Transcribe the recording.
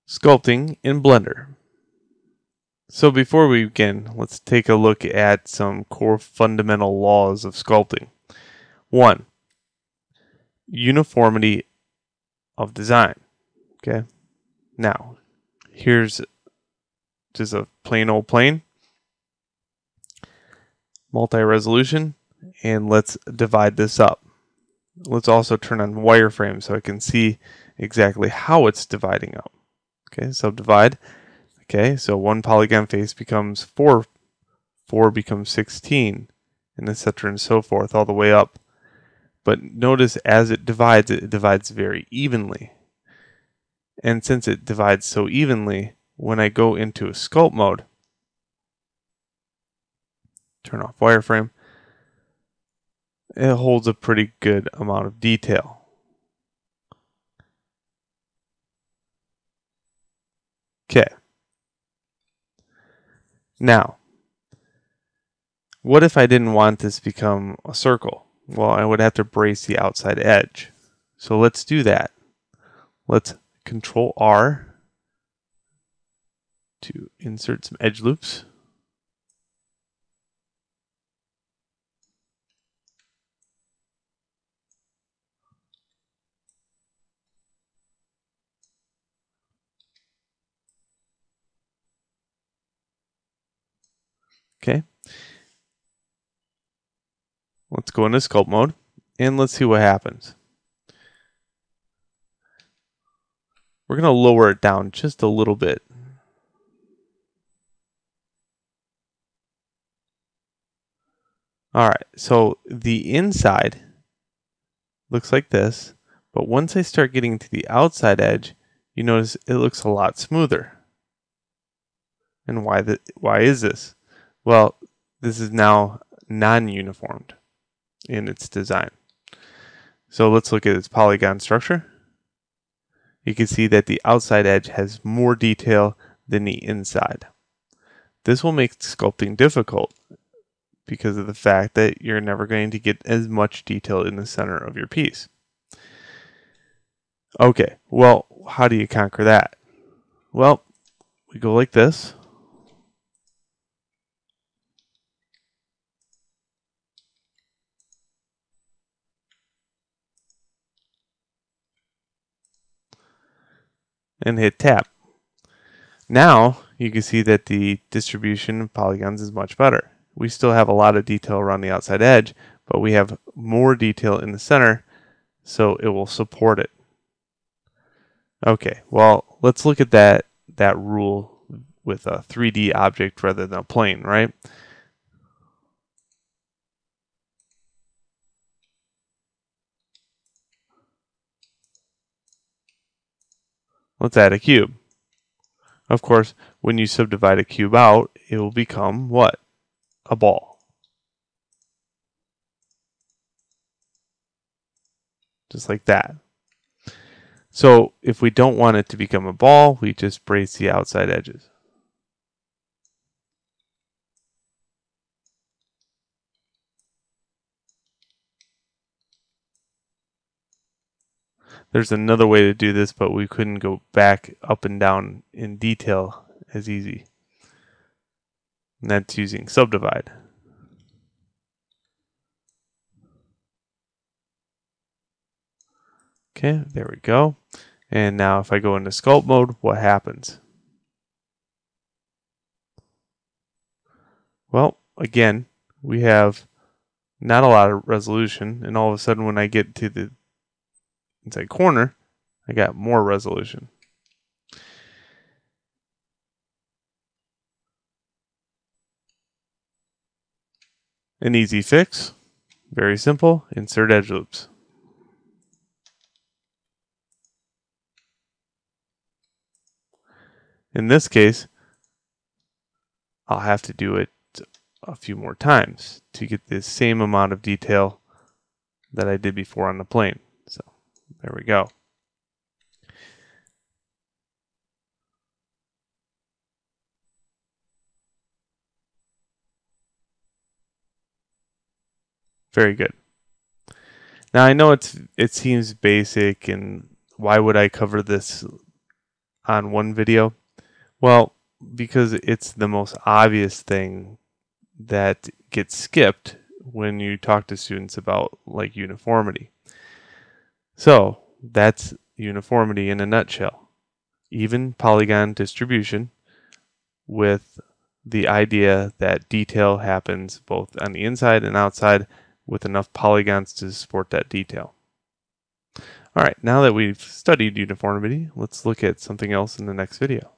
Sculpting in Blender. So before we begin, let's take a look at some core fundamental laws of sculpting. 1. Uniformity of design. Okay. Now, here's just a plain old plane, multi-resolution, and let's divide this up. Let's also turn on wireframe so I can see exactly how it's dividing up. Okay, subdivide. Okay, so one polygon face becomes 4, 4 becomes 16, and etc. and so forth all the way up. But notice as it divides very evenly. And since it divides so evenly, when I go into a sculpt mode, turn off wireframe, it holds a pretty good amount of detail. Okay. Now, what if I didn't want this to become a circle? Well, I would have to brace the outside edge. So let's do that. Let's Control R to insert some edge loops. Okay. Let's go into sculpt mode and let's see what happens. We're going to lower it down just a little bit. All right, so the inside looks like this, but once I start getting to the outside edge, you notice it looks a lot smoother. And why is this? Well, this is now non-uniformed in its design. So let's look at its polygon structure. You can see that the outside edge has more detail than the inside. This will make sculpting difficult because of the fact that you're never going to get as much detail in the center of your piece. Okay, well, how do you conquer that? Well, we go like this. And hit tab. Now you can see that the distribution of polygons is much better. We still have a lot of detail around the outside edge, but we have more detail in the center, so it will support it. Okay, well, let's look at that rule with a 3D object rather than a plane, right? Let's add a cube. Of course, when you subdivide a cube out, it will become what? A ball. Just like that. So if we don't want it to become a ball, we just brace the outside edges. There's another way to do this, but we couldn't go back up and down in detail as easy. And that's using subdivide. Okay, there we go. And now if I go into sculpt mode, what happens? Well, again, we have not a lot of resolution, and all of a sudden when I get to the inside corner, I got more resolution. An easy fix, very simple, insert edge loops. In this case, I'll have to do it a few more times to get the same amount of detail that I did before on the plane. So there we go. Very good. Now I know it seems basic, and why would I cover this on one video? Well, because it's the most obvious thing that gets skipped when you talk to students about like uniformity. So that's uniformity in a nutshell. Even polygon distribution with the idea that detail happens both on the inside and outside with enough polygons to support that detail. All right, now that we've studied uniformity, let's look at something else in the next video.